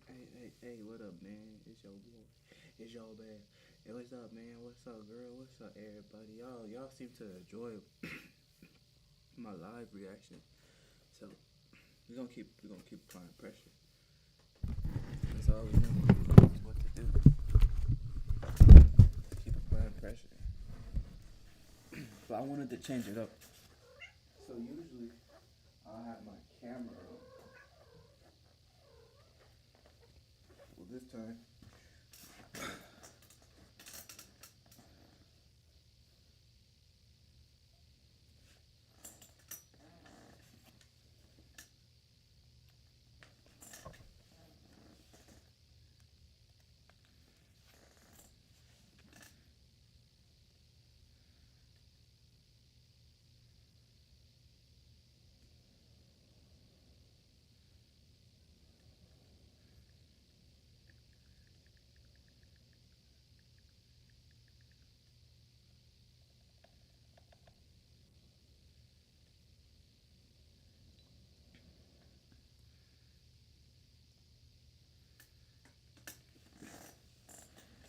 Hey, what up, man? It's your boy. It's your man. Hey, what's up, man? What's up, girl? What's up, everybody? Y'all seem to enjoy my live reaction. So we're gonna keep applying pressure. That's all we know. That's what to do. Keep applying pressure. But I wanted to change it up. So usually I'll have my camera on. Well, this time.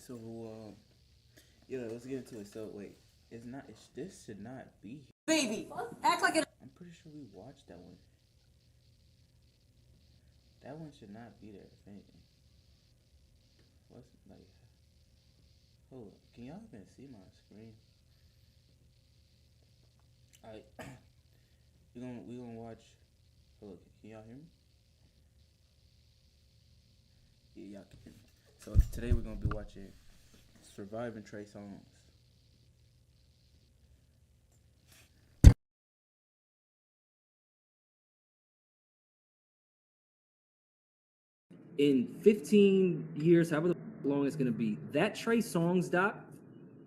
So yeah, let's get into it. So wait, it's not. This should not be here. Baby, act like it. I'm pretty sure we watched that one. That one should not be there. If anything, what's like? Hold up. Can y'all even see my screen? Alright, we gonna watch. Hold up. Can y'all hear me? Yeah, y'all can. So today we're gonna be watching Surviving Trey Songz. In 15 years, however long it's gonna be, that Trey Songz doc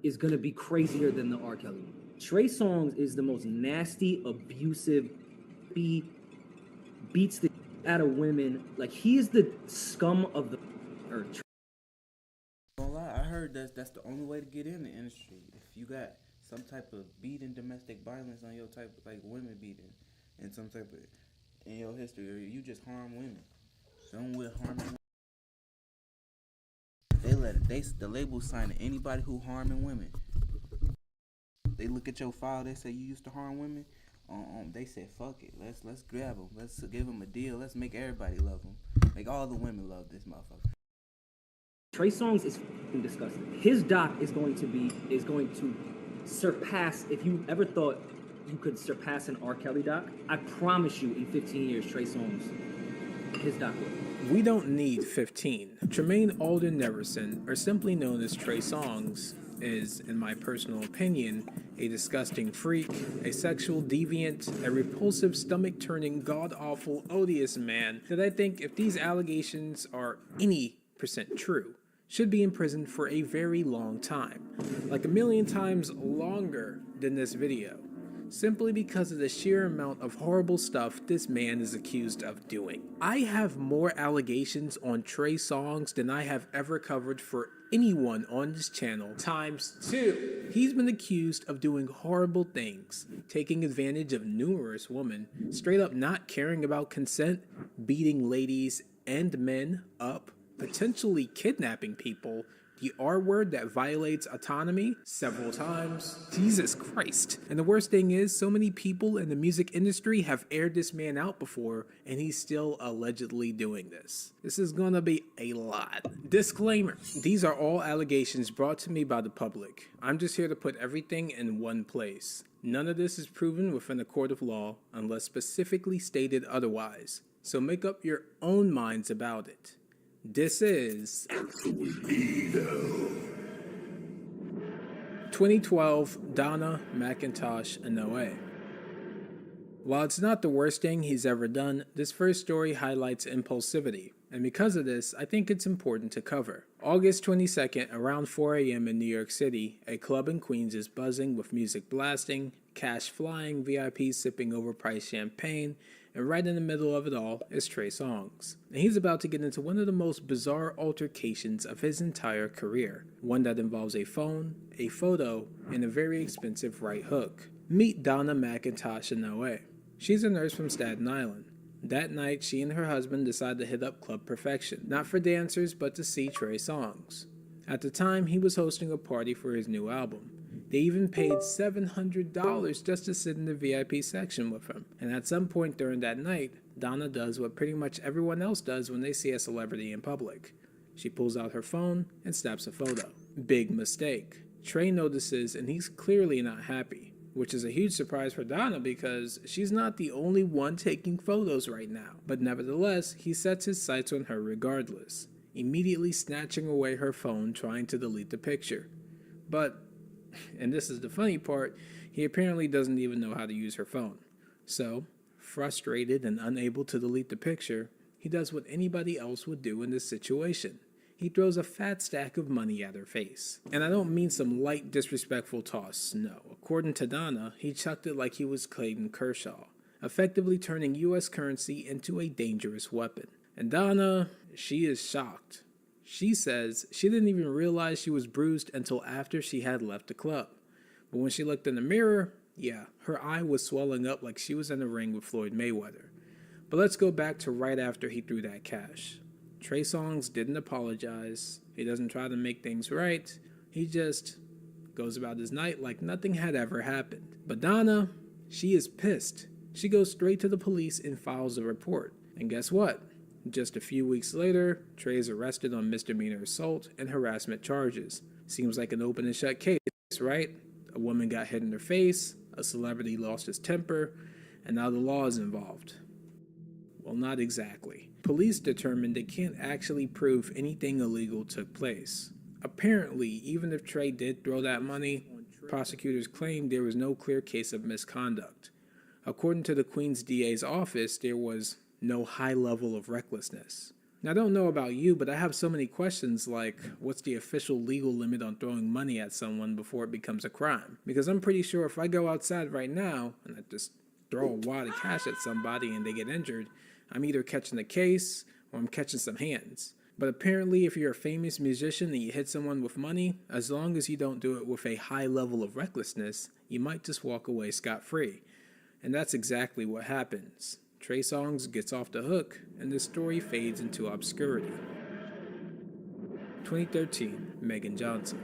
is gonna be crazier than the R. Kelly one. Trey Songz is the most nasty, abusive, beats the out of women. Like, he is the scum of the earth. Don't lie, I heard that's the only way to get in the industry. If you got some type of beating domestic violence on your type, like women beating, and some type of in your history, or you just harm women. Some will harm women. They let it. The label sign anybody who harming women. They look at your file. They say you used to harm women. They said fuck it. Let's grab them. Let's give them a deal. Let's make everybody love them. Make all the women love this motherfucker. Trey Songz is disgusting. His doc is going to surpass. If you ever thought you could surpass an R. Kelly doc, I promise you, in 15 years, Trey Songz, his doc will. We don't need 15. Tremaine Alden Neverson, or simply known as Trey Songz, is, in my personal opinion, a disgusting freak, a sexual deviant, a repulsive, stomach-turning, god-awful, odious man that I think, if these allegations are any percent true, should be in prison for a very long time, like a million times longer than this video, simply because of the sheer amount of horrible stuff this man is accused of doing. I have more allegations on Trey Songz than I have ever covered for anyone on this channel times 2. He's been accused of doing horrible things, taking advantage of numerous women, straight up not caring about consent, beating ladies and men up, potentially kidnapping people, the R word that violates autonomy several times. Jesus Christ. And the worst thing is, so many people in the music industry have aired this man out before, and he's still allegedly doing this. This is gonna be a lot. Disclaimer. These are all allegations brought to me by the public. I'm just here to put everything in one place. None of this is proven within a court of law unless specifically stated otherwise. So make up your own minds about it. This is 2012 Donna McIntosh Inoue. While it's not the worst thing he's ever done, this first story highlights impulsivity, and because of this, I think it's important to cover. August 22nd, around 4 a.m. in New York City, a club in Queens is buzzing with music blasting, cash flying, VIPs sipping overpriced champagne, and right in the middle of it all is Trey Songz. And he's about to get into one of the most bizarre altercations of his entire career, one that involves a phone, a photo, and a very expensive right hook. Meet Donna McIntosh Inoue. She's a nurse from Staten Island. That night, she and her husband decided to hit up Club Perfection, not for dancers, but to see Trey Songz. At the time, he was hosting a party for his new album. They even paid $700 just to sit in the VIP section with him. And at some point during that night, Donna does what pretty much everyone else does when they see a celebrity in public. She pulls out her phone and snaps a photo. Big mistake. Trey notices and he's clearly not happy, which is a huge surprise for Donna because she's not the only one taking photos right now. But nevertheless, he sets his sights on her regardless, immediately snatching away her phone trying to delete the picture. But, and this is the funny part, he apparently doesn't even know how to use her phone. So, frustrated and unable to delete the picture, he does what anybody else would do in this situation. He throws a fat stack of money at her face. And I don't mean some light disrespectful toss, no. According to Donna, he chucked it like he was Clayton Kershaw, effectively turning US currency into a dangerous weapon. And Donna, she is shocked. She says she didn't even realize she was bruised until after she had left the club. But when she looked in the mirror, yeah, her eye was swelling up like she was in a ring with Floyd Mayweather. But let's go back to right after he threw that cash. Trey Songz didn't apologize. He doesn't try to make things right. He just goes about his night like nothing had ever happened. But Donna, she is pissed. She goes straight to the police and files a report. And guess what? Just a few weeks later, Trey is arrested on misdemeanor assault and harassment charges. Seems like an open and shut case, right? A woman got hit in her face, a celebrity lost his temper, and now the law is involved. Well, not exactly. Police determined they can't actually prove anything illegal took place. Apparently, even if Trey did throw that money, prosecutors claimed there was no clear case of misconduct. According to the Queen's DA's office, there was no high level of recklessness. Now, I don't know about you, but I have so many questions like, what's the official legal limit on throwing money at someone before it becomes a crime? Because I'm pretty sure if I go outside right now and I just throw a wad of cash at somebody and they get injured, I'm either catching the case or I'm catching some hands. But apparently, if you're a famous musician and you hit someone with money, as long as you don't do it with a high level of recklessness, you might just walk away scot-free. And that's exactly what happens. Trey Songz gets off the hook, and the story fades into obscurity. 2013, Megan Johnson.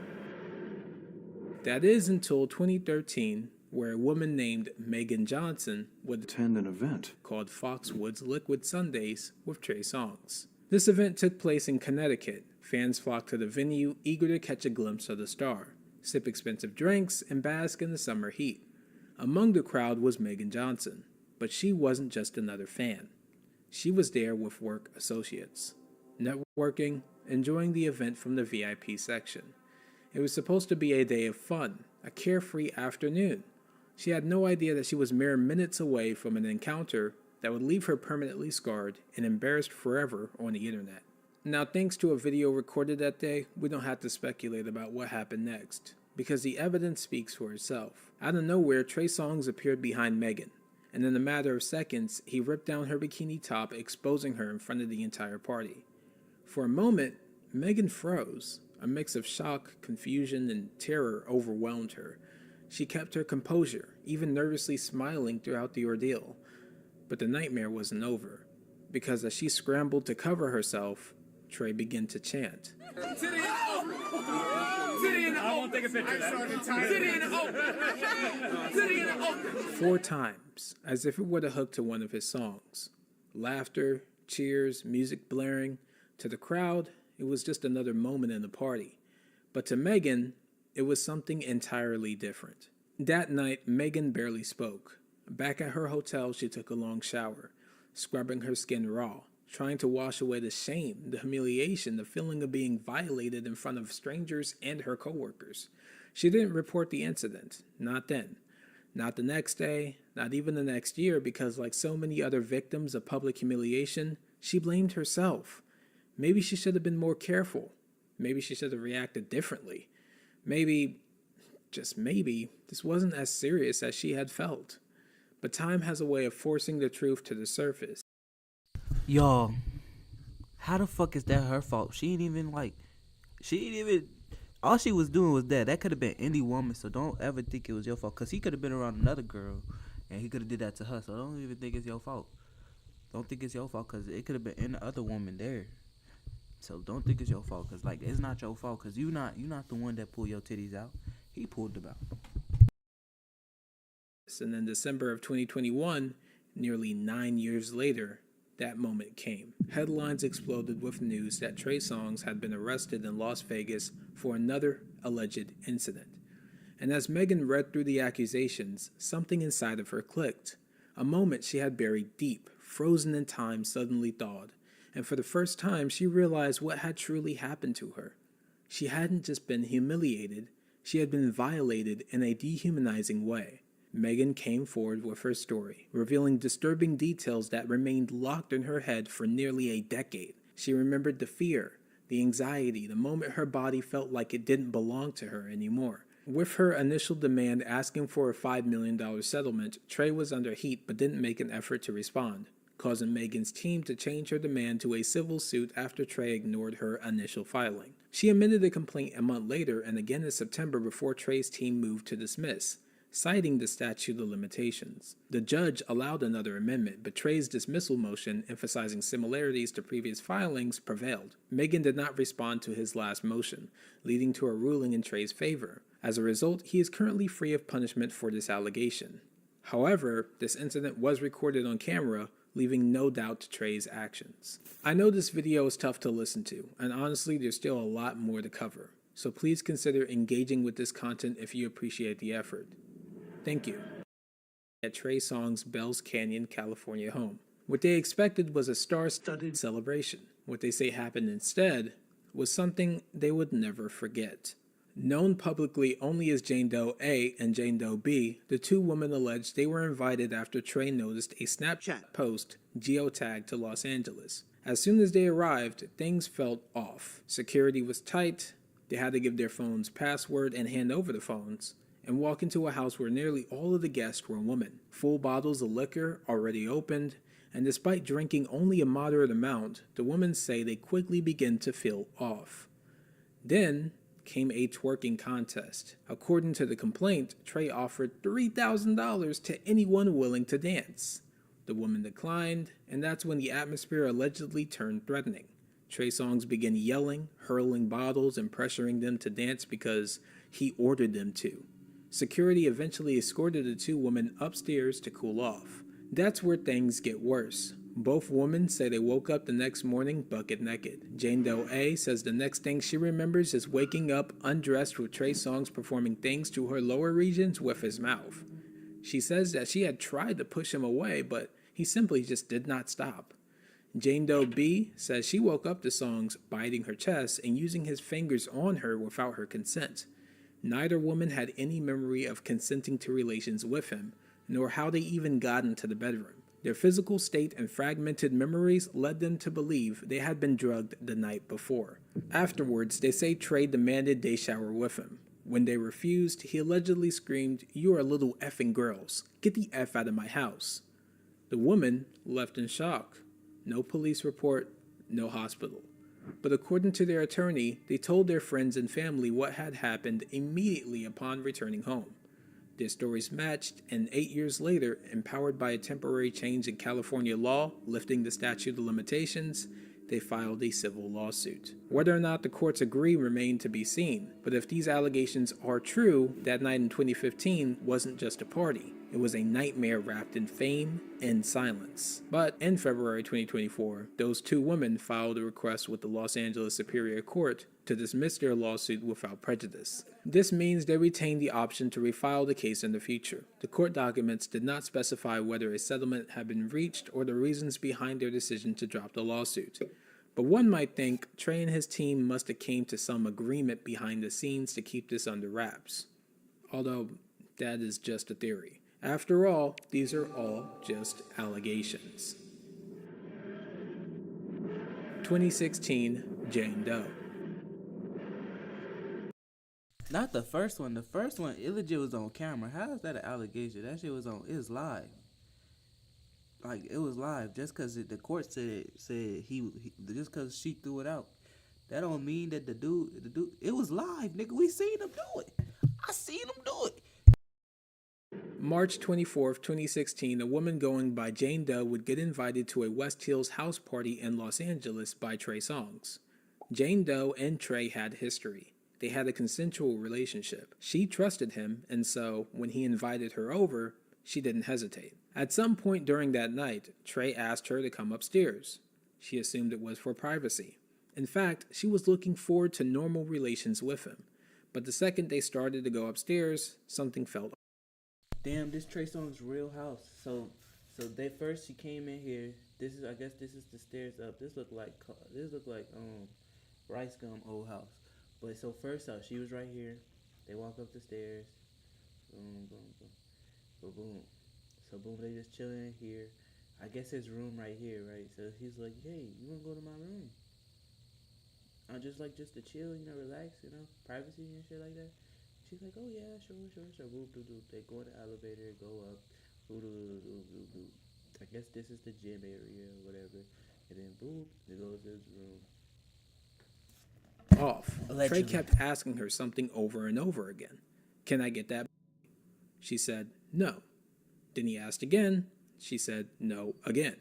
That is until 2013, where a woman named Megan Johnson would attend an event called Foxwoods Liquid Sundays with Trey Songz. This event took place in Connecticut. Fans flocked to the venue, eager to catch a glimpse of the star, sip expensive drinks, and bask in the summer heat. Among the crowd was Megan Johnson. But she wasn't just another fan. She was there with work associates, networking, enjoying the event from the VIP section. It was supposed to be a day of fun, a carefree afternoon. She had no idea that she was mere minutes away from an encounter that would leave her permanently scarred and embarrassed forever on the internet. Now, thanks to a video recorded that day, we don't have to speculate about what happened next, because the evidence speaks for itself. Out of nowhere, Trey Songz appeared behind Megan. And in a matter of seconds, he ripped down her bikini top, exposing her in front of the entire party. For a moment, Megan froze. A mix of shock, confusion, and terror overwhelmed her. She kept her composure, even nervously smiling throughout the ordeal. But the nightmare wasn't over, because as she scrambled to cover herself, Trey began to chant. I won't take a picture of that. 4 times, as if it were the hook to one of his songs. Laughter, cheers, music blaring. To the crowd, it was just another moment in the party. But to Megan, it was something entirely different. That night, Megan barely spoke. Back at her hotel, she took a long shower, scrubbing her skin raw, trying to wash away the shame, the humiliation, the feeling of being violated in front of strangers and her coworkers. She didn't report the incident, not then. Not the next day, not even the next year, because like so many other victims of public humiliation, she blamed herself. Maybe she should have been more careful. Maybe she should have reacted differently. Maybe, just maybe, this wasn't as serious as she had felt. But time has a way of forcing the truth to the surface. Y'all, how the fuck is that her fault? All she was doing was that. That could have been any woman, so don't ever think it was your fault. Because he could have been around another girl, and he could have did that to her, so don't even think it's your fault. Don't think it's your fault because it could have been any other woman there. So don't think it's your fault because like it's not your fault because you not the one that pulled your titties out. He pulled them out. And in December of 2021, nearly 9 years later, that moment came. Headlines exploded with news that Trey Songz had been arrested in Las Vegas for another alleged incident. And as Megan read through the accusations, something inside of her clicked. A moment she had buried deep, frozen in time, suddenly thawed. And for the first time, she realized what had truly happened to her. She hadn't just been humiliated, she had been violated in a dehumanizing way. Megan came forward with her story, revealing disturbing details that remained locked in her head for nearly a decade. She remembered the fear, the anxiety, the moment her body felt like it didn't belong to her anymore. With her initial demand asking for a $5 million settlement, Trey was under heat but didn't make an effort to respond, causing Megan's team to change her demand to a civil suit after Trey ignored her initial filing. She amended the complaint a month later and again in September before Trey's team moved to dismiss, citing the statute of limitations. The judge allowed another amendment, but Trey's dismissal motion, emphasizing similarities to previous filings, prevailed. Megan did not respond to his last motion, leading to a ruling in Trey's favor. As a result, he is currently free of punishment for this allegation. However, this incident was recorded on camera, leaving no doubt to Trey's actions. I know this video is tough to listen to, and honestly there's still a lot more to cover, so please consider engaging with this content if you appreciate the effort. Thank you. At Trey Songz' Bells Canyon, California home. What they expected was a star-studded celebration. What they say happened instead was something they would never forget. Known publicly only as Jane Doe A and Jane Doe B, the two women alleged they were invited after Trey noticed a Snapchat post geotagged to Los Angeles. As soon as they arrived, things felt off. Security was tight, they had to give their phones password and hand over the phones, and walk into a house where nearly all of the guests were women. Full bottles of liquor already opened, and despite drinking only a moderate amount, the women say they quickly began to feel off. Then came a twerking contest. According to the complaint, Trey offered $3,000 to anyone willing to dance. The woman declined, and that's when the atmosphere allegedly turned threatening. Trey Songz began yelling, hurling bottles, and pressuring them to dance because he ordered them to. Security eventually escorted the two women upstairs to cool off. That's where things get worse. Both women say they woke up the next morning bucket naked. Jane Doe A says the next thing she remembers is waking up undressed with Trey Songz performing things to her lower regions with his mouth. She says that she had tried to push him away, but he simply just did not stop. Jane Doe B says she woke up to Songz biting her chest and using his fingers on her without her consent. Neither woman had any memory of consenting to relations with him, nor how they even got into the bedroom. Their physical state and fragmented memories led them to believe they had been drugged the night before. Afterwards, they say Trey demanded they shower with him. When they refused, he allegedly screamed, "You are little effing girls. Get the F out of my house." The woman left in shock. No police report, no hospital. But according to their attorney, they told their friends and family what had happened immediately upon returning home. Their stories matched, and 8 years later, empowered by a temporary change in California law lifting the statute of limitations, they filed a civil lawsuit. Whether or not the courts agree remained to be seen, but if these allegations are true, that night in 2015 wasn't just a party. It was a nightmare wrapped in fame and silence. But in February 2024, those two women filed a request with the Los Angeles Superior Court to dismiss their lawsuit without prejudice. This means they retain the option to refile the case in the future. The court documents did not specify whether a settlement had been reached or the reasons behind their decision to drop the lawsuit. But one might think Trey and his team must have came to some agreement behind the scenes to keep this under wraps. Although that is just a theory. After all, these are all just allegations. 2016, Jane Doe. Not the first one. The first one, it legit was on camera. How is that an allegation? That shit was on. It was live. Like it was live. Just because the court said he just because she threw it out, that don't mean that the dude. It was live, nigga. We seen him do it. I seen him do it. March 24th, 2016, a woman going by Jane Doe would get invited to a West Hills house party in Los Angeles by Trey Songz. Jane Doe and Trey had history. They had a consensual relationship. She trusted him, and so, when he invited her over, she didn't hesitate. At some point during that night, Trey asked her to come upstairs. She assumed it was for privacy. In fact, she was looking forward to normal relations with him. But the second they started to go upstairs, something felt. Damn, this Trey Songz real house. So she came in here. I guess this is the stairs up. This look like Rice Gum old house. But so first up, she was right here. They walk up the stairs. Boom, boom, boom, boom, boom. So boom, they just chilling in here. I guess his room right here, right? So he's like, hey, you wanna go to my room? I just to chill, relax, privacy and shit like that. She's like, oh yeah, sure. Boop, doop, doop. They go in the elevator, go up. Boop, doop, doop, doop, doop. I guess this is the gym area or whatever. And then boop, they go to his room. Off. Allegedly. Trey kept asking her something over and over again. Can I get that? She said, no. Then he asked again. She said, no, again.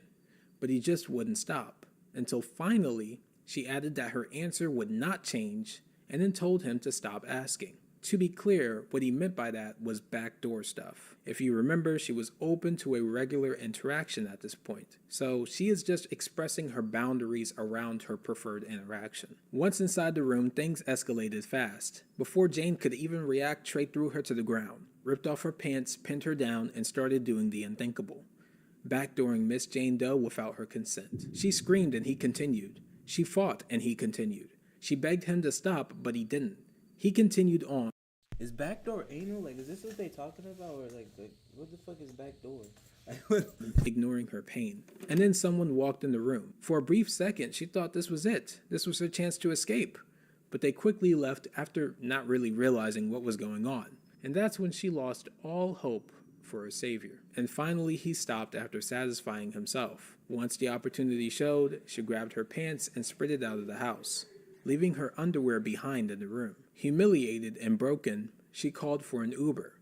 But he just wouldn't stop. Until finally, she added that her answer would not change and then told him to stop asking. To be clear, what he meant by that was backdoor stuff. If you remember, she was open to a regular interaction at this point. So she is just expressing her boundaries around her preferred interaction. Once inside the room, things escalated fast. Before Jane could even react, Trey threw her to the ground, ripped off her pants, pinned her down, and started doing the unthinkable. Backdooring Miss Jane Doe without her consent. She screamed and he continued. She fought and he continued. She begged him to stop, but he didn't. He continued on. Is backdoor anal? Like, is this what they talking about? Or like what the fuck is backdoor? Ignoring her pain. And then someone walked in the room. For a brief second, she thought this was it. This was her chance to escape. But they quickly left after not really realizing what was going on. And that's when she lost all hope for a savior. And finally, he stopped after satisfying himself. Once the opportunity showed, she grabbed her pants and sprinted out of the house, leaving her underwear behind in the room. Humiliated and broken, she called for an Uber.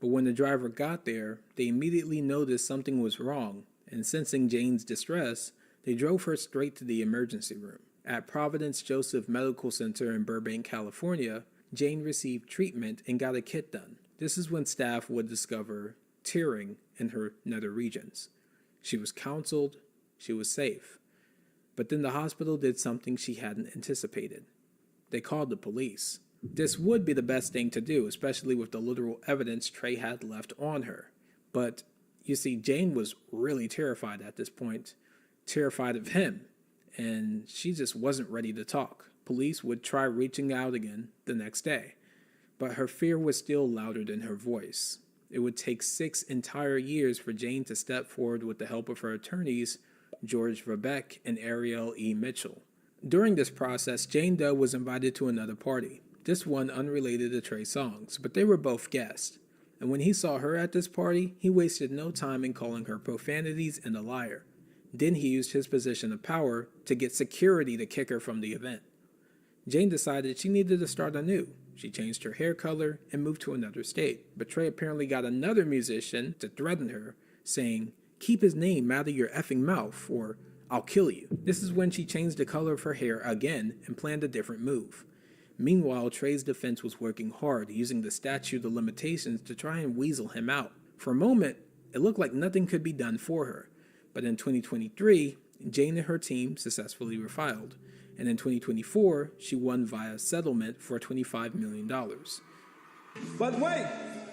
But when the driver got there, they immediately noticed something was wrong, and sensing Jane's distress, they drove her straight to the emergency room. At Providence Joseph Medical Center in Burbank, California, Jane received treatment and got a kit done. This is when staff would discover tearing in her nether regions. She was counseled, she was safe. But then the hospital did something she hadn't anticipated. They called the police. This would be the best thing to do, especially with the literal evidence Trey had left on her. But, you see, Jane was really terrified at this point, terrified of him, and she just wasn't ready to talk. Police would try reaching out again the next day, but her fear was still louder than her voice. It would take 6 entire years for Jane to step forward with the help of her attorneys, George Verbeck and Ariel E. Mitchell. During this process, Jane Doe was invited to another party, this one unrelated to Trey Songz, but they were both guests. And when he saw her at this party, he wasted no time in calling her profanities and a liar. Then he used his position of power to get security to kick her from the event. Jane decided she needed to start anew. She changed her hair color and moved to another state, but Trey apparently got another musician to threaten her, saying, "Keep his name out of your effing mouth," or "I'll kill you." This is when she changed the color of her hair again and planned a different move. Meanwhile, Trey's defense was working hard, using the statute of limitations to try and weasel him out. For a moment, it looked like nothing could be done for her. But in 2023, Jane and her team successfully refiled. And in 2024, she won via settlement for $25 million. But wait,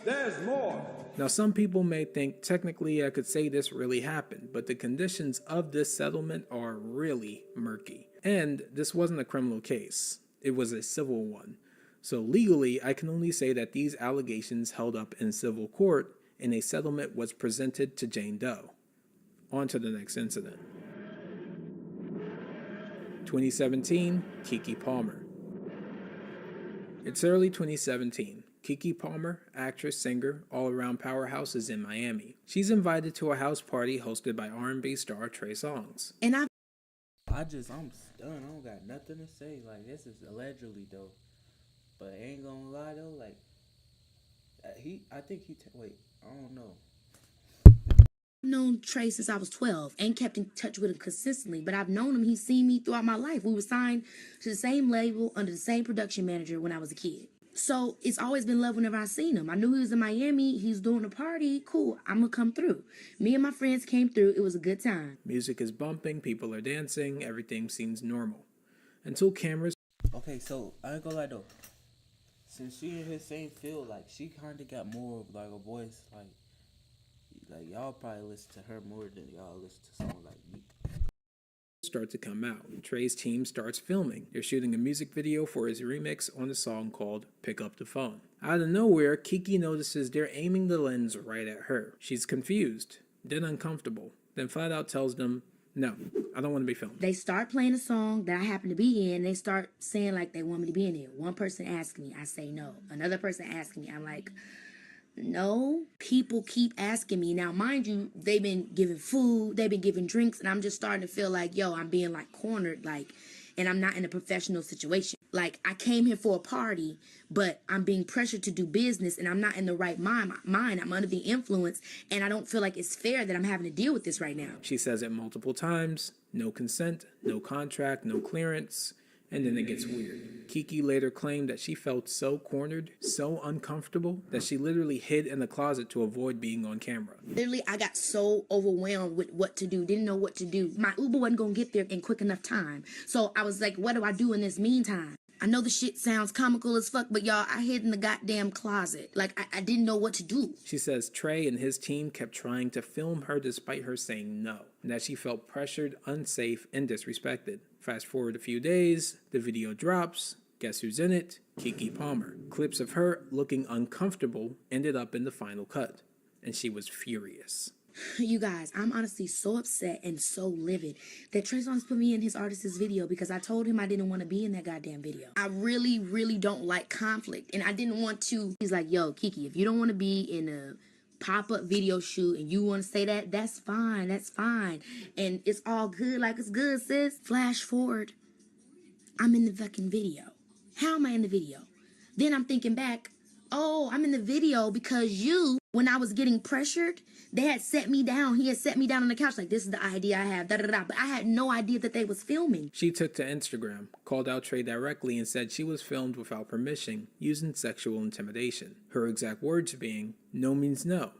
there's more. Now, some people may think technically I could say this really happened, but the conditions of this settlement are really murky. And this wasn't a criminal case. It was a civil one. So legally, I can only say that these allegations held up in civil court and a settlement was presented to Jane Doe. On to the next incident. 2017, Keke Palmer. It's early 2017. Keke Palmer, actress, singer, all-around powerhouse, is in Miami. She's invited to a house party hosted by R&B star Trey Songz. And I'm stunned. I don't got nothing to say. Like, this is allegedly, though. But I ain't gonna lie, though, like, I think wait, I don't know. I've known Trey since I was 12 and kept in touch with him consistently, but I've known him. He's seen me throughout my life. We were signed to the same label under the same production manager when I was a kid. So it's always been love whenever I seen him. I knew he was in Miami. He's doing a party. Cool. I'm going to come through. Me and my friends came through. It was a good time. Music is bumping, people are dancing, everything seems normal. Until cameras... Okay, so I ain't gonna lie though. Since she in his same field, like she kinda got more of like a voice, like y'all probably listen to her more than y'all listen to someone like me. start to come out. Trey's team starts filming. They're shooting a music video for his remix on a song called Pick Up the Phone. Out of nowhere, Kiki notices they're aiming the lens right at her. She's confused, then uncomfortable, then flat out tells them, no, I don't want to be filmed. They start playing a song that I happen to be in. They start saying like they want me to be in it. One person asks me, I say no. Another person asks me, I'm like, no. People keep asking me. Now, mind you, they've been giving food, they've been giving drinks, and I'm just starting to feel like, yo, I'm being like cornered, like, and I'm not in a professional situation. Like, I came here for a party, but I'm being pressured to do business, and I'm not in the right mind. I'm under the influence, and I don't feel like it's fair that I'm having to deal with this right now. She says it multiple times, no consent, no contract, no clearance, and then it gets weird. Kiki later claimed that she felt so cornered, so uncomfortable, that she literally hid in the closet to avoid being on camera. Literally, I got so overwhelmed with what to do, didn't know what to do. My Uber wasn't gonna get there in quick enough time. So I was like, what do I do in this meantime? I know the shit sounds comical as fuck, but y'all, I hid in the goddamn closet. Like, I didn't know what to do. She says Trey and his team kept trying to film her despite her saying no, and that she felt pressured, unsafe, and disrespected. Fast forward a few days, the video drops. Guess who's in it? Keke Palmer. Clips of her looking uncomfortable ended up in the final cut, and she was furious. You guys, I'm honestly so upset and so livid that Trey Songz put me in his artist's video because I told him I didn't want to be in that goddamn video. I really, really don't like conflict, and I didn't want to. He's like, yo, Kiki, if you don't want to be in a pop-up video shoot and you want to say that, that's fine, that's fine. And it's all good, like it's good, sis. Flash forward, I'm in the fucking video. How am I in the video? Then I'm thinking back, oh, I'm in the video because when I was getting pressured, they had set me down. He had set me down on the couch like, this is the idea I have, da-da-da. But I had no idea that they was filming. She took to Instagram, called out Trey directly, and said she was filmed without permission, using sexual intimidation. Her exact words being, no means no.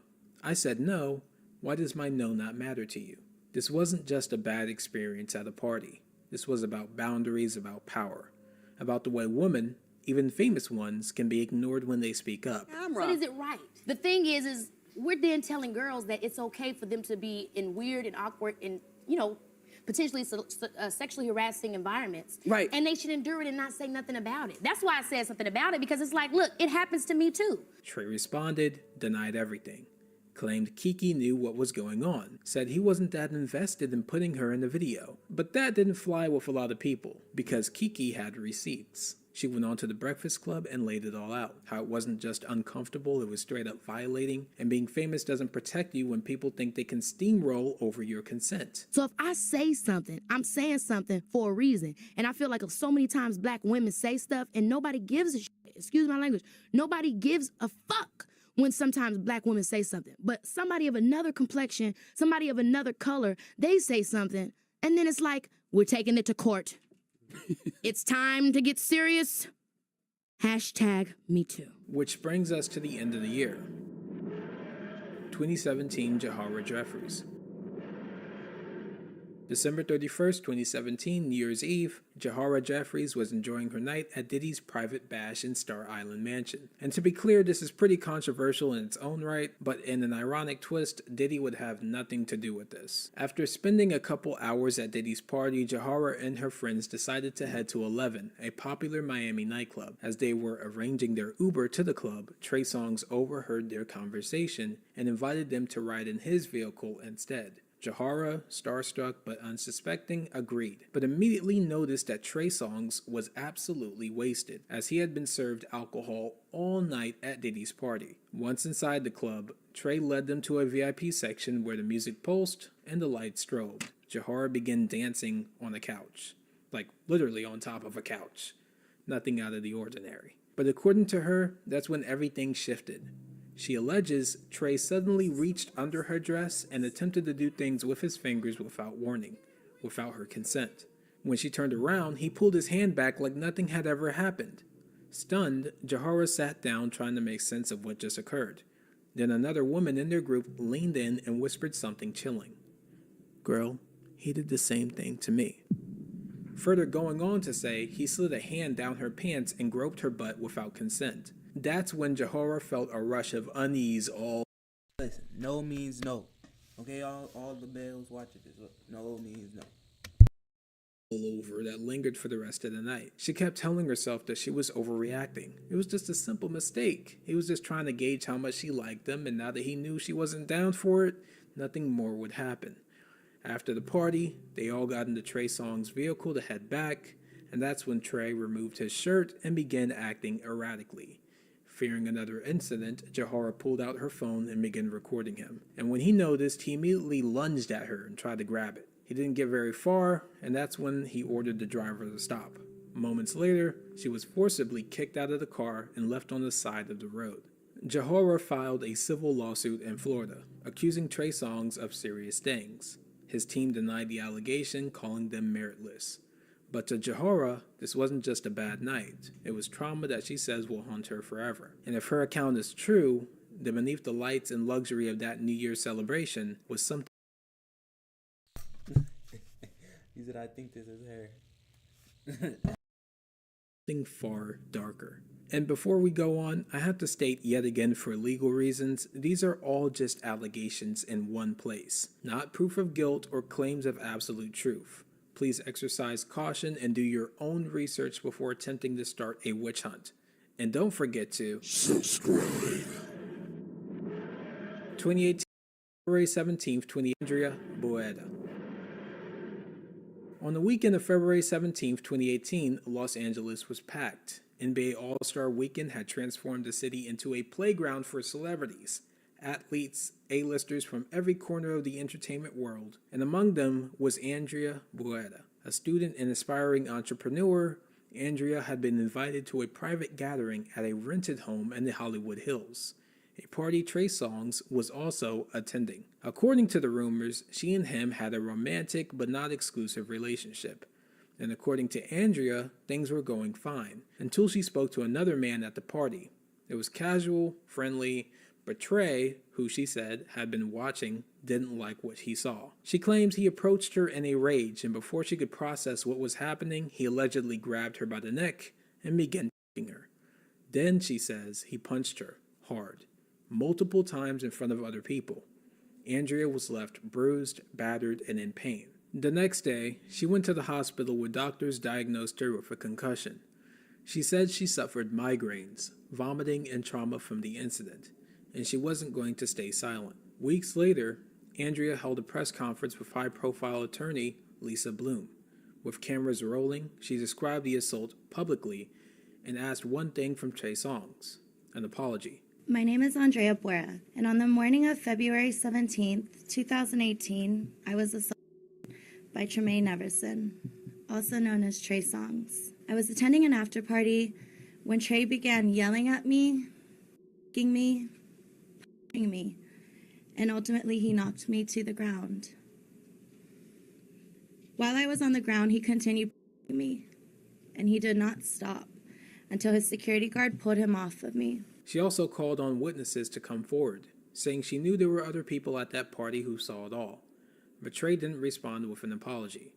I said no. Why does my no not matter to you? This wasn't just a bad experience at a party. This was about boundaries, about power, about the way women, even famous ones, can be ignored when they speak up. But is it right? The thing is we're then telling girls that it's okay for them to be in weird and awkward and, potentially sexually harassing environments. Right. And they should endure it and not say nothing about it. That's why I said something about it, because it's like, look, it happens to me too. Trey responded, denied everything, claimed Kiki knew what was going on, said he wasn't that invested in putting her in the video. But that didn't fly with a lot of people, because Kiki had receipts. She went on to the Breakfast Club and laid it all out. How it wasn't just uncomfortable, it was straight up violating. And being famous doesn't protect you when people think they can steamroll over your consent. So if I say something, I'm saying something for a reason. And I feel like so many times black women say stuff and nobody gives a shit. Excuse my language. Nobody gives a fuck when sometimes black women say something. But somebody of another complexion, somebody of another color, they say something. And then it's like, we're taking it to court. It's time to get serious. #MeToo. Which brings us to the end of the year. 2017 Jahara Jeffries. December 31st, 2017, New Year's Eve, Jahara Jeffries was enjoying her night at Diddy's private bash in Star Island Mansion. And to be clear, this is pretty controversial in its own right, but in an ironic twist, Diddy would have nothing to do with this. After spending a couple hours at Diddy's party, Jahara and her friends decided to head to 11, a popular Miami nightclub. As they were arranging their Uber to the club, Trey Songz overheard their conversation and invited them to ride in his vehicle instead. Jahara, starstruck but unsuspecting, agreed, but immediately noticed that Trey Songz was absolutely wasted, as he had been served alcohol all night at Diddy's party. Once inside the club, Trey led them to a VIP section where the music pulsed and the lights strobed. Jahara began dancing on a couch, like literally on top of a couch. Nothing out of the ordinary. But according to her, that's when everything shifted. She alleges Trey suddenly reached under her dress and attempted to do things with his fingers without warning, without her consent. When she turned around, he pulled his hand back like nothing had ever happened. Stunned, Jahara sat down trying to make sense of what just occurred. Then another woman in their group leaned in and whispered something chilling. "Girl, he did the same thing to me." Further going on to say he slid a hand down her pants and groped her butt without consent. That's when Jahara felt a rush of unease all Listen, no means no. Okay, all the males watching this. No means no. over that lingered for the rest of the night. She kept telling herself that she was overreacting. It was just a simple mistake. He was just trying to gauge how much she liked him, and now that he knew she wasn't down for it, nothing more would happen. After the party, they all got into Trey Songz' vehicle to head back, and that's when Trey removed his shirt and began acting erratically. Fearing another incident, Jahara pulled out her phone and began recording him. And when he noticed, he immediately lunged at her and tried to grab it. He didn't get very far, and that's when he ordered the driver to stop. Moments later, she was forcibly kicked out of the car and left on the side of the road. Jahara filed a civil lawsuit in Florida, accusing Trey Songz of serious things. His team denied the allegation, calling them meritless. But to Jahara, this wasn't just a bad night. It was trauma that she says will haunt her forever. And if her account is true, then beneath the lights and luxury of that New Year's celebration was something. He said, "I think this is her." Something far darker. And before we go on, I have to state yet again for legal reasons, these are all just allegations in one place, not proof of guilt or claims of absolute truth. Please exercise caution and do your own research before attempting to start a witch hunt. And don't forget to subscribe. 2018, February 17th, Andrea Boeda. On the weekend of February 17th, 2018, Los Angeles was packed. NBA All-Star Weekend had transformed the city into a playground for celebrities, athletes, A-listers from every corner of the entertainment world, and among them was Andrea Boeda. A student and aspiring entrepreneur, Andrea had been invited to a private gathering at a rented home in the Hollywood Hills, a party Trey Songz was also attending. According to the rumors, she and him had a romantic but not exclusive relationship. And according to Andrea, things were going fine, until she spoke to another man at the party. It was casual, friendly, but Trey, who she said had been watching, didn't like what he saw. She claims he approached her in a rage, and before she could process what was happening, he allegedly grabbed her by the neck and began choking her. Then, she says, he punched her, hard, multiple times in front of other people. Andrea was left bruised, battered, and in pain. The next day, she went to the hospital where doctors diagnosed her with a concussion. She said she suffered migraines, vomiting, and trauma from the incident, and she wasn't going to stay silent. Weeks later, Andrea held a press conference with high-profile attorney Lisa Bloom. With cameras rolling, she described the assault publicly and asked one thing from Trey Songz, an apology. My name is Andrea Buera, and on the morning of February 17th, 2018, I was assaulted by Trey Neverson, also known as Trey Songz. I was attending an after party when Trey began yelling at me, kicking me, punching me, and ultimately he knocked me to the ground. While I was on the ground, he continued punching me, and he did not stop until his security guard pulled him off of me. She also called on witnesses to come forward, saying she knew there were other people at that party who saw it all. But Trey didn't respond with an apology.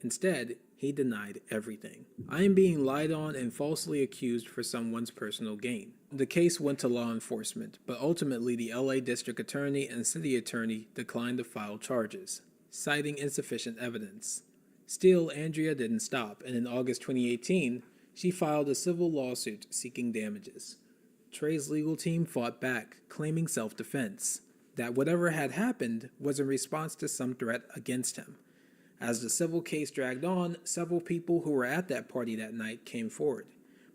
Instead, he denied everything. I am being lied on and falsely accused for someone's personal gain. The case went to law enforcement, but ultimately the LA District Attorney and City Attorney declined to file charges, citing insufficient evidence. Still, Andrea didn't stop, and in August 2018, she filed a civil lawsuit seeking damages. Trey's legal team fought back, claiming self-defense, that whatever had happened was in response to some threat against him. As the civil case dragged on, several people who were at that party that night came forward,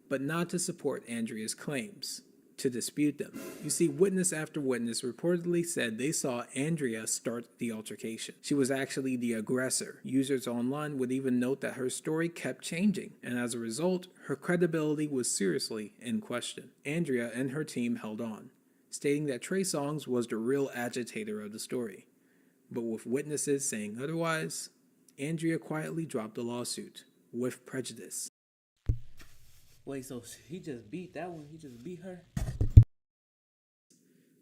but not to support Andrea's claims, to dispute them. You see, witness after witness reportedly said they saw Andrea start the altercation. She was actually the aggressor. Users online would even note that her story kept changing, and as a result, her credibility was seriously in question. Andrea and her team held on, stating that Trey Songz was the real agitator of the story. But with witnesses saying otherwise, Andrea quietly dropped the lawsuit, with prejudice. Wait, so he just beat that one? He just beat her?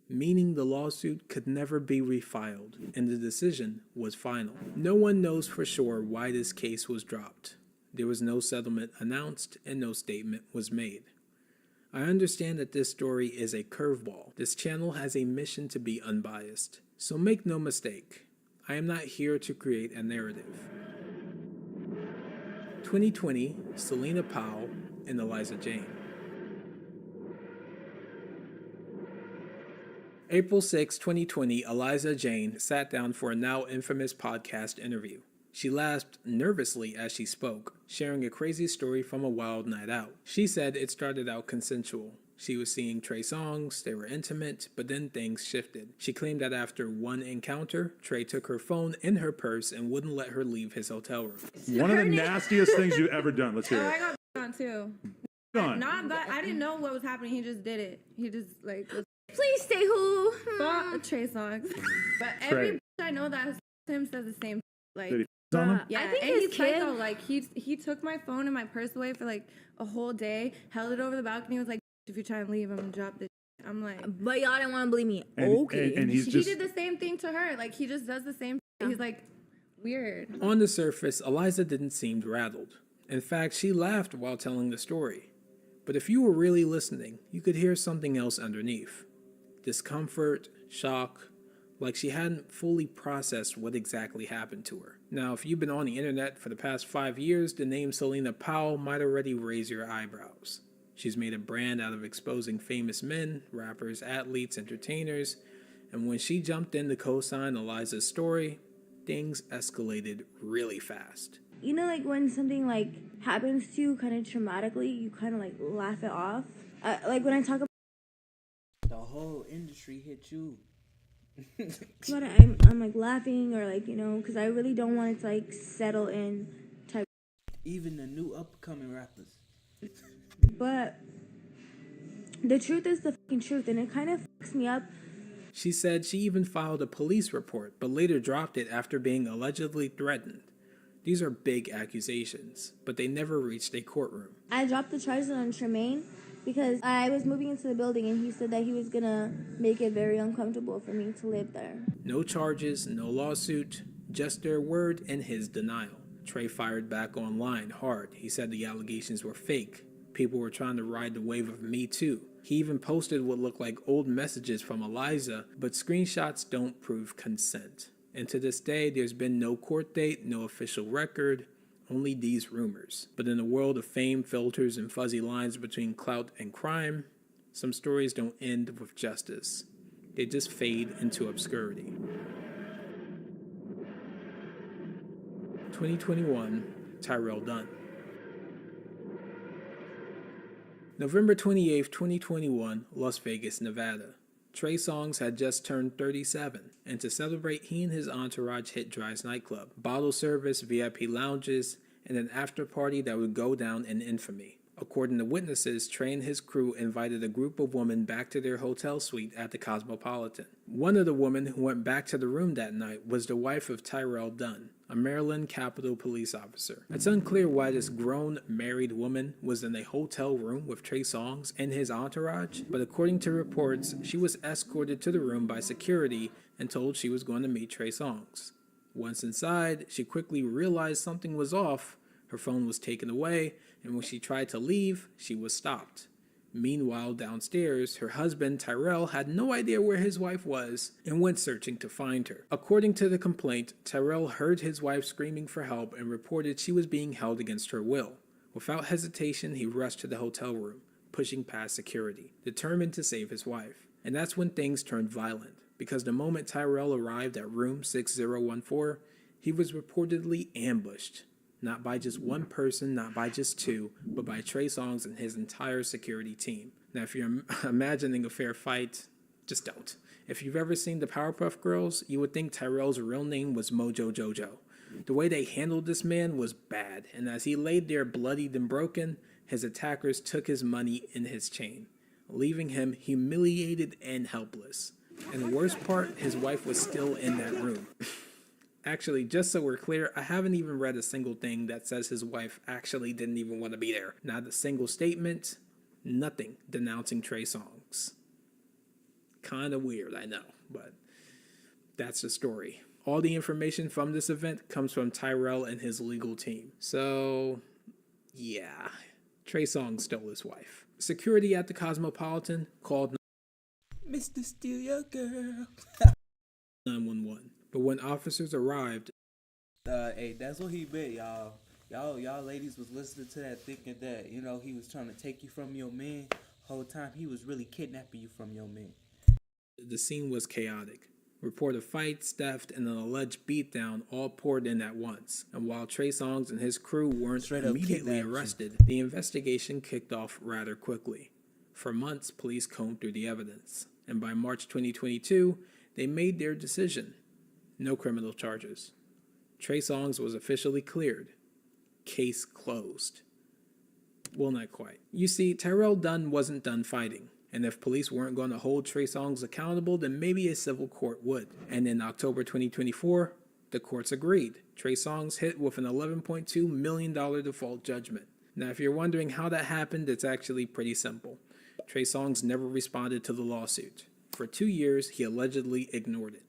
Meaning the lawsuit could never be refiled, and the decision was final. No one knows for sure why this case was dropped. There was no settlement announced, and no statement was made. I understand that this story is a curveball. This channel has a mission to be unbiased. So make no mistake, I am not here to create a narrative. 2020, Selena Powell and Eliza Jane. April 6, 2020, Eliza Jane sat down for a now infamous podcast interview. She laughed nervously as she spoke, sharing a crazy story from a wild night out. She said it started out consensual. She was seeing Trey Songz, they were intimate, but then things shifted. She claimed that after one encounter, Trey took her phone and her purse and wouldn't let her leave his hotel room. One of the nastiest things you've ever done. Let's hear Oh, it. I got on too. Gone. Not, but I didn't know what was happening. He just did it. He just was Please say who. fuck Trey Songz. But every bitch I know that has him says the same. Like, Did he on him? yeah, I think and his he's psycho. kid- Like he took my phone and my purse away for like a whole day. Held it over the balcony. Was like, if you try and leave, I'm gonna drop this. I'm like, But y'all didn't want to believe me. And- Okay. and he's he just did the same thing to her. Like he just does the same. He's like weird. On the surface, Eliza didn't seem rattled. In fact, she laughed while telling the story. But if you were really listening, you could hear something else underneath. Discomfort, shock, like she hadn't fully processed what exactly happened to her. Now, if you've been on the internet for the past 5 years, the name Selena Powell might already raise your eyebrows. She's made a brand out of exposing famous men, rappers, athletes, entertainers, and when she jumped in to co-sign Eliza's story, things escalated really fast. You know, like when something like happens to you kind of traumatically, you kind of like laugh it off. Like when I talk The whole industry hit you. about it, I'm like laughing or like, you know, because I really don't want it to like settle in type. Even the new upcoming rappers. But the truth is the fucking truth, and it kind of fucks me up. She said she even filed a police report, but later dropped it after being allegedly threatened. These are big accusations, but they never reached a courtroom. I dropped the charges on Tremaine because I was moving into the building, and he said that he was gonna make it very uncomfortable for me to live there. No charges, no lawsuit, just their word and his denial. Trey fired back online hard. He said the allegations were fake. People were trying to ride the wave of Me Too. He even posted what looked like old messages from Eliza, but screenshots don't prove consent. And to this day, there's been no court date, no official record, only these rumors. But in a world of fame, filters, and fuzzy lines between clout and crime, some stories don't end with justice. They just fade into obscurity. 2021, Tyrell Dunn. November 28, 2021, Las Vegas, Nevada. Trey Songz had just turned 37, and to celebrate, he and his entourage hit Dry's nightclub, bottle service, VIP lounges, and an after party that would go down in infamy. According to witnesses, Trey and his crew invited a group of women back to their hotel suite at the Cosmopolitan. One of the women who went back to the room that night was the wife of Tyrell Dunn, a Maryland Capitol police officer. It's unclear why this grown, married woman was in a hotel room with Trey Songz and his entourage, but according to reports, she was escorted to the room by security and told she was going to meet Trey Songz. Once inside, she quickly realized something was off. Her phone was taken away, and when she tried to leave, she was stopped. Meanwhile, downstairs, her husband, Tyrell, had no idea where his wife was and went searching to find her. According to the complaint, Tyrell heard his wife screaming for help and reported she was being held against her will. Without hesitation, he rushed to the hotel room, pushing past security, determined to save his wife. And that's when things turned violent, because the moment Tyrell arrived at room 6014, he was reportedly ambushed. Not by just one person, not by just two, but by Trey Songz and his entire security team. Now, if you're imagining a fair fight, just don't. If you've ever seen the Powerpuff Girls, you would think Tyrell's real name was Mojo Jojo. The way they handled this man was bad, and as he laid there bloodied and broken, his attackers took his money and his chain. leaving him humiliated and helpless. And the worst part, his wife was still in that room. Actually, just so we're clear, I haven't even read a single thing that says his wife actually didn't even want to be there. Not a single statement, nothing denouncing Trey Songz. Kind of weird, I know, but that's the story. All the information from this event comes from Tyrell and his legal team. So, yeah, Trey Songz stole his wife. Security at the Cosmopolitan called Mr. Steal Your Girl. 911. But when officers arrived, Hey, that's what he meant, y'all. Y'all ladies was listening to that thinking that, you know, he was trying to take you from your man. Whole time he was really kidnapping you from your man. the scene was chaotic. Report of fights, theft, and an alleged beatdown all poured in at once. And while Trey Songz and his crew weren't immediately arrested, the investigation kicked off rather quickly. For months, police combed through the evidence. And by March 2022, they made their decision. No criminal charges. Trey Songz was officially cleared. Case closed. Well, not quite. You see, Tyrell Dunn wasn't done fighting. And if police weren't going to hold Trey Songz accountable, then maybe a civil court would. And in October 2024, the courts agreed. Trey Songz hit with an $11.2 million default judgment. Now, if you're wondering how that happened, it's actually pretty simple. Trey Songz never responded to the lawsuit. For 2 years, he allegedly ignored it.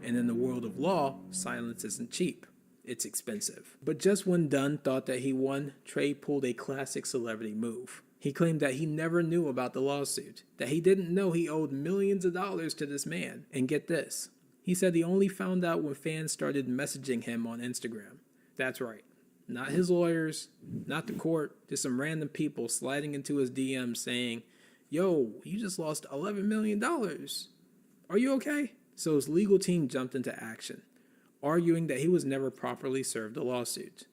And in the world of law, silence isn't cheap. It's expensive. But just when Dunn thought that he won, Trey pulled a classic celebrity move. He claimed that he never knew about the lawsuit, that he didn't know he owed millions of dollars to this man. And get this, he said he only found out when fans started messaging him on Instagram. That's right. Not his lawyers, not the court, just some random people sliding into his DMs saying, "Yo, you just lost $11 million. Are you okay?" So his legal team jumped into action, arguing that he was never properly served a lawsuit.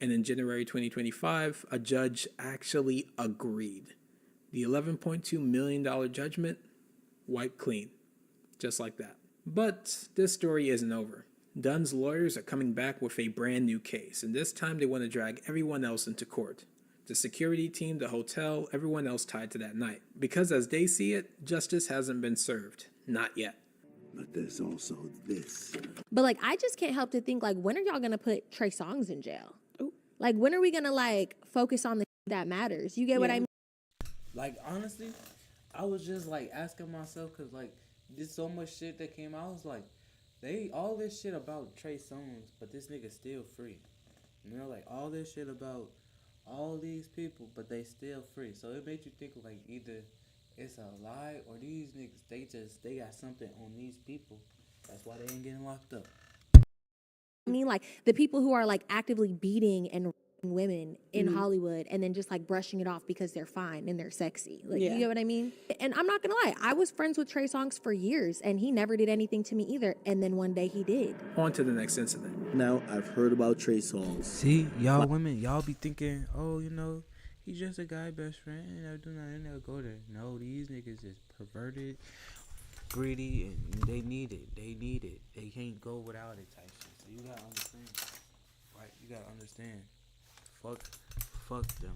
And in January 2025, a judge actually agreed. The $11.2 million judgment wiped clean, just like that. But this story isn't over. Dunn's lawyers are coming back with a brand new case, and this time they want to drag everyone else into court. The security team, the hotel, everyone else tied to that night. Because as they see it, justice hasn't been served. Not yet. But there's also this. But, like, I just can't help to think, like, when are y'all going to put Trey Songz in jail? Ooh. Like, when are we going to, like, focus on the that matters? You get what I mean? Like, honestly, I was just, like, asking myself, because, like, there's so much shit that came out. I was like, all this shit about Trey Songz, but this nigga still free. You know, like, all this shit about all these people, but they still free. So it made you think, like, either it's a lie or these niggas, they got something on these people. That's why they ain't getting locked up. I mean, like, the people who are, like, actively beating and women in Hollywood and then just, like, brushing it off because they're fine and they're sexy. Like, you get what I mean? And I'm not gonna lie, I was friends with Trey Songz for years and he never did anything to me either. And then one day he did. On to the next incident. Now, I've heard about Trey Songz. See, y'all women, y'all be thinking, oh, you know, he's just a guy best friend, and I do not never go there. No, these niggas is perverted, greedy, and they need it. They can't go without it type shit. So you gotta understand. Right? You gotta understand. Fuck them.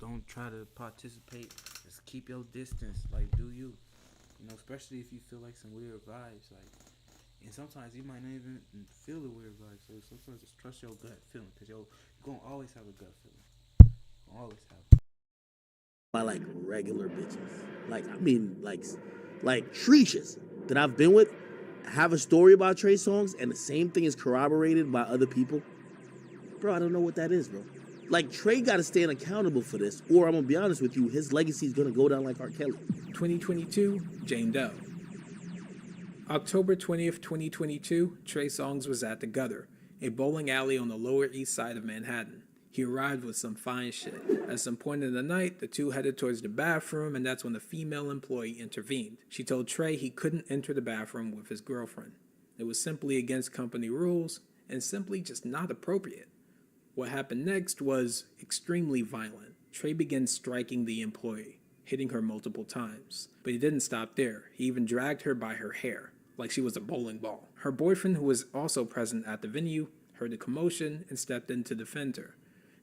Don't try to participate. Just keep your distance. Like, do you. You know, especially if you feel like some weird vibes. Like, and sometimes you might not even feel the weird vibes. So sometimes just trust your gut feeling. Because you're going to always have a gut feeling. Always have. By like regular bitches. Like, I mean, like Trishas that I've been with have a story about Trey Songz and the same thing is corroborated by other people. Bro, I don't know what that is, bro. Like, Trey got to stand accountable for this, or I'm going to be honest with you, his legacy is going to go down like R. Kelly. 2022, Jane Doe. October 20th, 2022, Trey Songz was at the Gutter, a bowling alley on the Lower East Side of Manhattan. He arrived with some fine shit. At some point in the night, the two headed towards the bathroom, and that's when the female employee intervened. She told Trey he couldn't enter the bathroom with his girlfriend. It was simply against company rules, and simply just not appropriate. What happened next was extremely violent. Trey began striking the employee, hitting her multiple times. But he didn't stop there. He even dragged her by her hair, like she was a bowling ball. Her boyfriend, who was also present at the venue, heard the commotion and stepped in to defend her.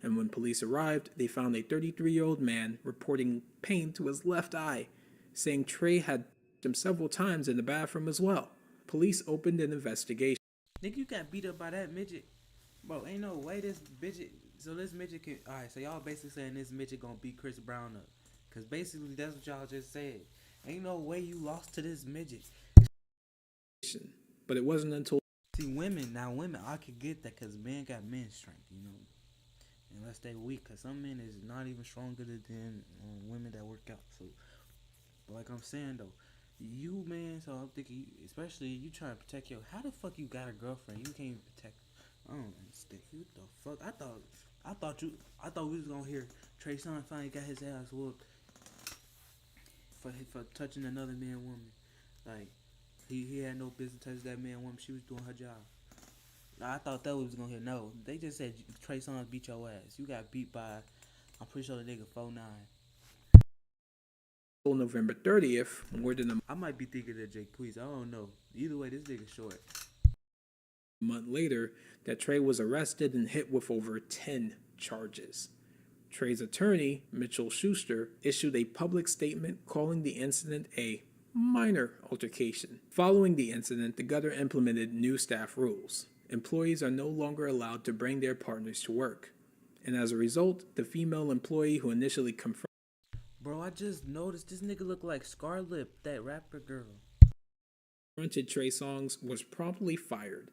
and when police arrived, they found a 33-year-old man reporting pain to his left eye, saying Trey had him several times in the bathroom as well. Police opened an investigation. Nigga, you got beat up by that midget. Bro, ain't no way this midget... So this midget can... Alright, so y'all basically saying this midget gonna beat Chris Brown up. Because basically that's what y'all just said. Ain't no way you lost to this midget. But it wasn't until... See, women, I could get that because men got men's strength, you know. Unless they weak, because some men is not even stronger than women that work out. So, but like I'm saying, though, you, man, so I'm thinking, especially you trying to protect how the fuck you got a girlfriend? You can't even protect. I don't understand. What the fuck? I thought we was gonna hear Trey Songz finally got his ass whooped for touching another man woman. Like he had no business touching that man woman. She was doing her job. I thought that we was gonna hear. No, they just said Trey Songz beat your ass. You got beat by, I'm pretty sure the nigga 4'9". November 30th, more than I might be thinking of Jake Queez. I don't know. Either way, this nigga short. A month later, that Trey was arrested and hit with over 10 charges. Trey's attorney, Mitchell Schuster, issued a public statement calling the incident a minor altercation. Following the incident, the gutter implemented new staff rules. Employees are no longer allowed to bring their partners to work. And as a result, the female employee who initially confronted... Bro, I just noticed this nigga look like Scarlett, that rapper girl. ...confronted Trey Songz was promptly fired.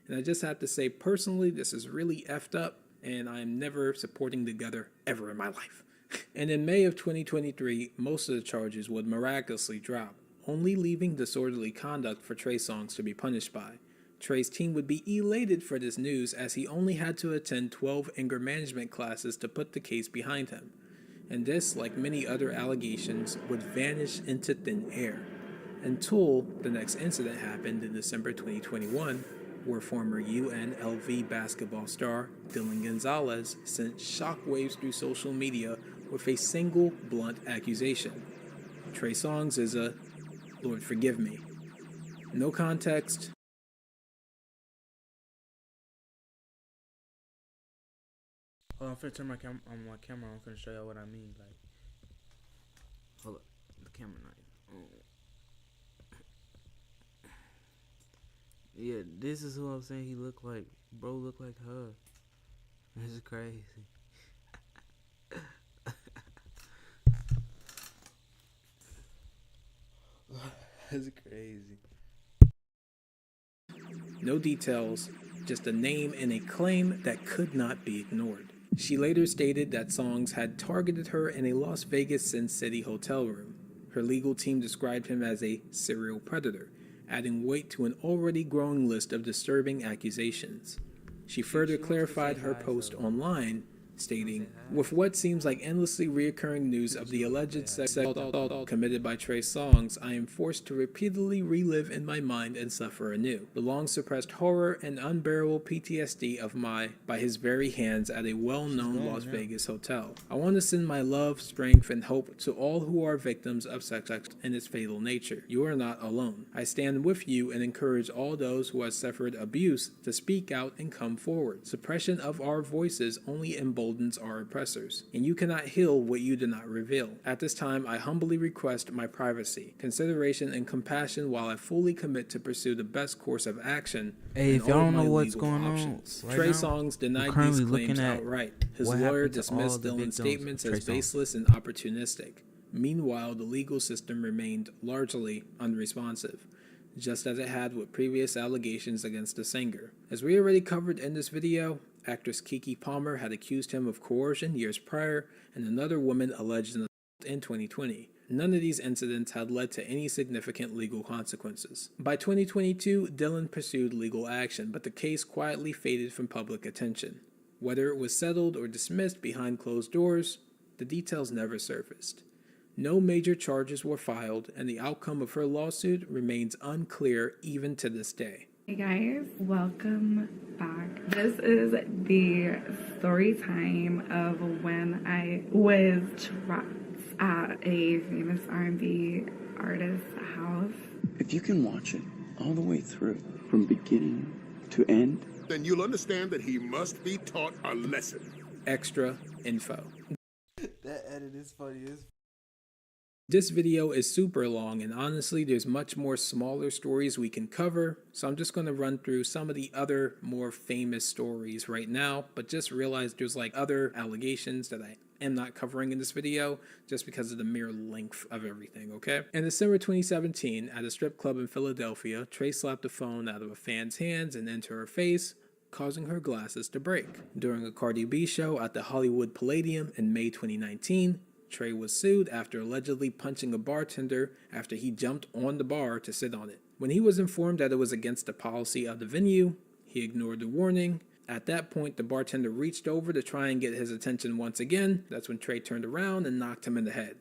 And I just have to say, personally, this is really effed up, and I'm never supporting the gutter ever in my life. And in May of 2023, most of the charges would miraculously drop, only leaving disorderly conduct for Trey Songz to be punished by. Trey's team would be elated for this news as he only had to attend 12 anger management classes to put the case behind him. And this, like many other allegations, would vanish into thin air. Until the next incident happened in December 2021, where former UNLV basketball star Dylan Gonzalez sent shockwaves through social media with a single blunt accusation. Trey Songz is a Lord forgive me. No context. Hold on, I'm finna turn my camera on. I'm finna show y'all what I mean. Like, hold up, the camera knife. Yeah, this is who I'm saying he look like. Bro look like her. This is crazy. That's crazy. No details, just a name and a claim that could not be ignored. She later stated that Songz had targeted her in a Las Vegas Sin City hotel room. Her legal team described him as a serial predator, adding weight to an already growing list of disturbing accusations. She further clarified her post online, stating, with what seems like endlessly reoccurring news of the alleged sex assault committed by Trey Songz, I am forced to repeatedly relive in my mind and suffer anew the long-suppressed horror and unbearable PTSD of by his very hands at a well-known Las Vegas hotel. I want to send my love, strength, and hope to all who are victims of sex and its fatal nature. You are not alone. I stand with you and encourage all those who have suffered abuse to speak out and come forward. Suppression of our voices only emboldens our oppressors, and you cannot heal what you do not reveal. At this time, I humbly request my privacy, consideration, and compassion while I fully commit to pursue the best course of action. Hey, if y'all don't know what's going on, Trey Songz denied these claims outright. His lawyer dismissed Dylan's statements as baseless and opportunistic. Meanwhile, the legal system remained largely unresponsive, just as it had with previous allegations against the singer. As we already covered in this video, actress Keke Palmer had accused him of coercion years prior, and another woman alleged an assault in 2020. None of these incidents had led to any significant legal consequences. By 2022, Dylan pursued legal action, but the case quietly faded from public attention. Whether it was settled or dismissed behind closed doors, the details never surfaced. No major charges were filed, and the outcome of her lawsuit remains unclear even to this day. Hey guys, welcome back. This is the story time of when I was trapped at a famous R&B artist's house. If you can watch it all the way through, from beginning to end, then you'll understand that he must be taught a lesson. extra info. That edit is funny as This video is super long, and honestly there's much more smaller stories we can cover, so I'm just going to run through some of the other more famous stories right now, but just realize there's like other allegations that I am not covering in this video just because of the mere length of everything, okay? In December 2017, at a strip club in Philadelphia, Trey slapped a phone out of a fan's hands and into her face, causing her glasses to break. During a Cardi B show at the Hollywood Palladium in May 2019, Trey was sued after allegedly punching a bartender after he jumped on the bar to sit on it. When he was informed that it was against the policy of the venue, he ignored the warning. At that point, the bartender reached over to try and get his attention once again. That's when Trey turned around and knocked him in the head.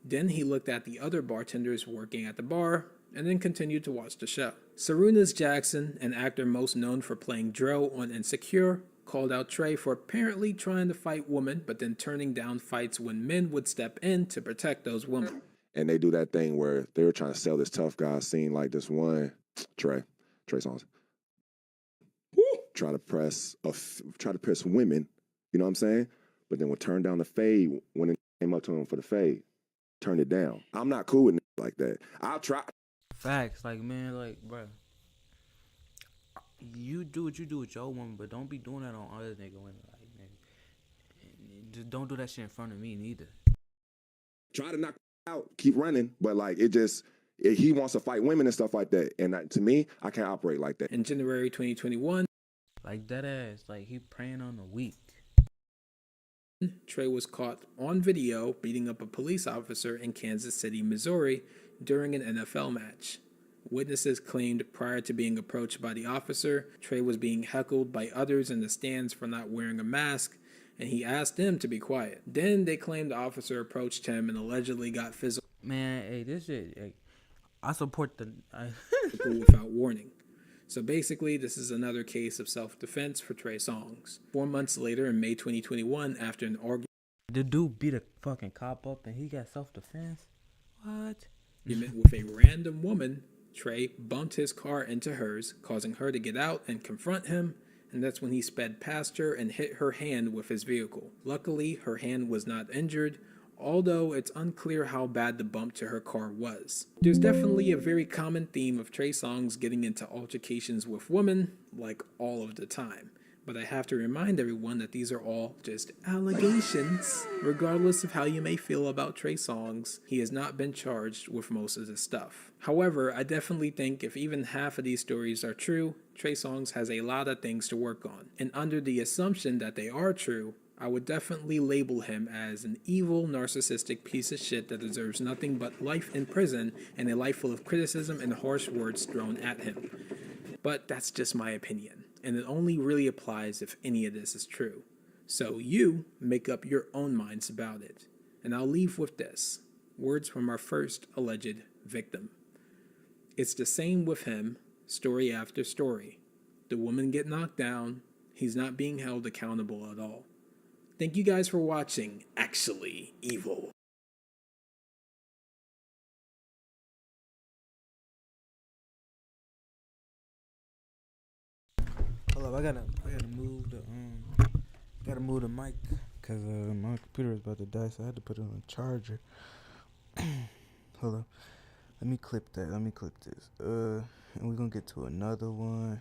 Then he looked at the other bartenders working at the bar and then continued to watch the show. Sarunas Jackson, an actor most known for playing Dro on Insecure, called out Trey for apparently trying to fight women, but then turning down fights when men would step in to protect those women. And they do that thing where they were trying to sell this tough guy scene, like this one Trey Songz, try to press women, you know what I'm saying? But then would turn down the fade when it came up to him for the fade, turned it down. I'm not cool with like that. I'll try. facts, like man, like bro. You do what you do with your woman, but don't be doing that on other nigga women. Like, nigga, just don't do that shit in front of me neither. Try to knock out, keep running, but like he wants to fight women and stuff like that. And to me, I can't operate like that. In January 2021, like that ass, like he preying on the weak. Trey was caught on video beating up a police officer in Kansas City, Missouri during an NFL match. Witnesses claimed prior to being approached by the officer, Trey was being heckled by others in the stands for not wearing a mask, and he asked them to be quiet. Then they claimed the officer approached him and allegedly got physical. Man, hey, this shit, hey, I support the... without warning. So basically, this is another case of self-defense for Trey Songz. 4 months later, in May 2021, after an argument... The dude beat a fucking cop up and he got self-defense? What? With a random woman, Trey bumped his car into hers, causing her to get out and confront him, and that's when he sped past her and hit her hand with his vehicle. Luckily, her hand was not injured, although it's unclear how bad the bump to her car was. There's definitely a very common theme of Trey Songz getting into altercations with women, like all of the time. But I have to remind everyone that these are all just allegations. Regardless of how you may feel about Trey Songz, he has not been charged with most of this stuff. However, I definitely think if even half of these stories are true, Trey Songz has a lot of things to work on. And under the assumption that they are true, I would definitely label him as an evil, narcissistic piece of shit that deserves nothing but life in prison and a life full of criticism and harsh words thrown at him. But that's just my opinion, and it only really applies if any of this is true. So you make up your own minds about it. And I'll leave with this. Words from our first alleged victim. It's the same with him, story after story. The women get knocked down. He's not being held accountable at all. Thank you guys for watching Actually Evil. Hold up, I gotta move the mic because my computer is about to die, so I had to put it on a charger. Hold up, let me clip this. And we're gonna get to another one.